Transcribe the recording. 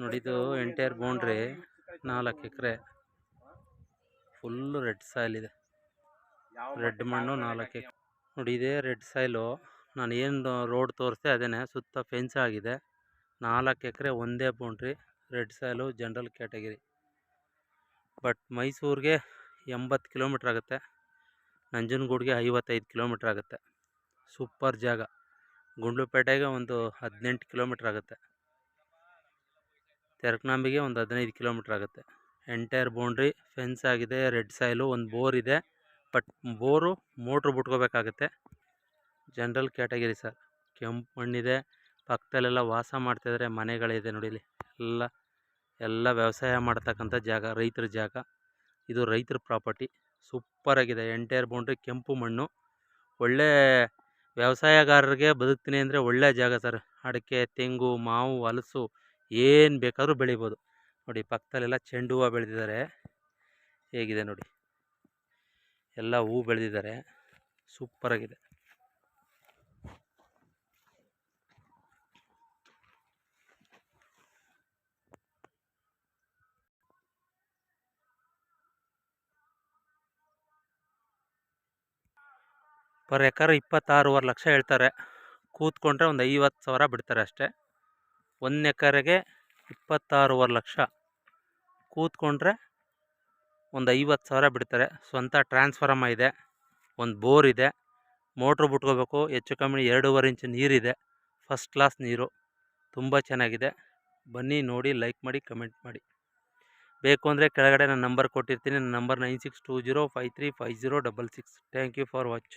ನೋಡಿದ್ದು entire boundary 4 ಎಕರೆ full red soil ಇದೆ. Red ಮಣ್ಣು 4 ಎಕರೆ ನೋಡಿ. ಇದೇ ರೆಡ್ ಸಾಯಿಲು. ನಾನು ಏನು ರೋಡ್ ತೋರಿಸ್ದೆ ಅದೇನೆ. ಸುತ್ತ ಫೆನ್ಸ್ ಆಗಿದೆ. 4 ಎಕರೆ ಒಂದೇ boundary, red soil, general category. But ಮೈಸೂರಿಗೆ 80 ಕಿಲೋಮೀಟ್ರ್ ಆಗುತ್ತೆ, ನಂಜನಗೂಡಿಗೆ 55 ಕಿಲೋಮೀಟ್ರ್ ಆಗುತ್ತೆ. ಸೂಪರ್ ಜಾಗ. ಗುಂಡ್ಲುಪೇಟೆಗೆ ಒಂದು 18 ಕಿಲೋಮೀಟ್ರ್ ಆಗುತ್ತೆ, ತೆರಕನಾಂಬಿಗೆ ಒಂದು 15 ಕಿಲೋಮೀಟ್ರ್ ಆಗುತ್ತೆ. ಎಂಟೈರ್ ಬೌಂಡ್ರಿ ಫೆನ್ಸ್ ಆಗಿದೆ, ರೆಡ್ ಸಾಯಿಲು, ಒಂದು ಬೋರ್ ಇದೆ. ಬಟ್ ಬೋರು ಮೋಟ್ರ್ ಬಿಟ್ಕೋಬೇಕಾಗತ್ತೆ. General category sir. ಕೆಂಪು ಮಣ್ಣಿದೆ, ಪಕ್ಕದಲ್ಲೆಲ್ಲ ವಾಸ ಮಾಡ್ತಾಯಿದ್ದಾರೆ, ಮನೆಗಳಿದೆ ನೋಡಿ ಇಲ್ಲಿ. ಎಲ್ಲ ವ್ಯವಸಾಯ ಮಾಡ್ತಕ್ಕಂಥ ಜಾಗ, ರೈತರ ಜಾಗ. ಇದು ರೈತರ ಪ್ರಾಪರ್ಟಿ. ಸೂಪರಾಗಿದೆ. ಎಂಟೈರ್ ಬೌಂಡ್ರಿ, ಕೆಂಪು ಮಣ್ಣು. ಒಳ್ಳೆ ವ್ಯವಸಾಯಗಾರರಿಗೆ ಬದುಕ್ತೀನಿ ಅಂದರೆ ಒಳ್ಳೆ ಜಾಗ ಸರ್. ಅಡಿಕೆ, ತೆಂಗು, ಮಾವು, ಹಲಸು ಏನು ಬೇಕಾದರೂ ಬೆಳಿಬೋದು. ನೋಡಿ ಪಕ್ಕದಲ್ಲೆಲ್ಲ ಚೆಂಡು ಹೂವು ಬೆಳೆದಿದ್ದಾರೆ. ಹೇಗಿದೆ ನೋಡಿ, ಎಲ್ಲ ಹೂ ಬೆಳೆದಿದ್ದಾರೆ. ಸೂಪರಾಗಿದೆ. ಪರ್ ಎಕರ್ 26.5 ಲಕ್ಷ ಹೇಳ್ತಾರೆ. ಕೂತ್ಕೊಂಡ್ರೆ ಒಂದು 50,000 ಬಿಡ್ತಾರೆ ಅಷ್ಟೇ. 1 ಎಕರೆಗೆ 26.5 ಲಕ್ಷ. ಕೂತ್ಕೊಂಡ್ರೆ ಒಂದು 50,000 ಬಿಡ್ತಾರೆ. ಸ್ವಂತ ಟ್ರಾನ್ಸ್ಫಾರ್ಮ ಇದೆ, ಒಂದು ಬೋರ್ ಇದೆ, ಮೋಟ್ರ್ ಬಿಟ್ಕೋಬೇಕು. ಹೆಚ್ಚು ಕಮ್ಮಿ 2.5 ಇಂಚು ನೀರಿದೆ. ಫಸ್ಟ್ ಕ್ಲಾಸ್ ನೀರು, ತುಂಬ ಚೆನ್ನಾಗಿದೆ. ಬನ್ನಿ ನೋಡಿ, ಲೈಕ್ ಮಾಡಿ, ಕಮೆಂಟ್ ಮಾಡಿ. ಬೇಕು ಅಂದರೆ ಕೆಳಗಡೆ ನಾನು ನಂಬರ್ ಕೊಟ್ಟಿರ್ತೀನಿ. ನನ್ನ number 9620535066. Thank you for watch.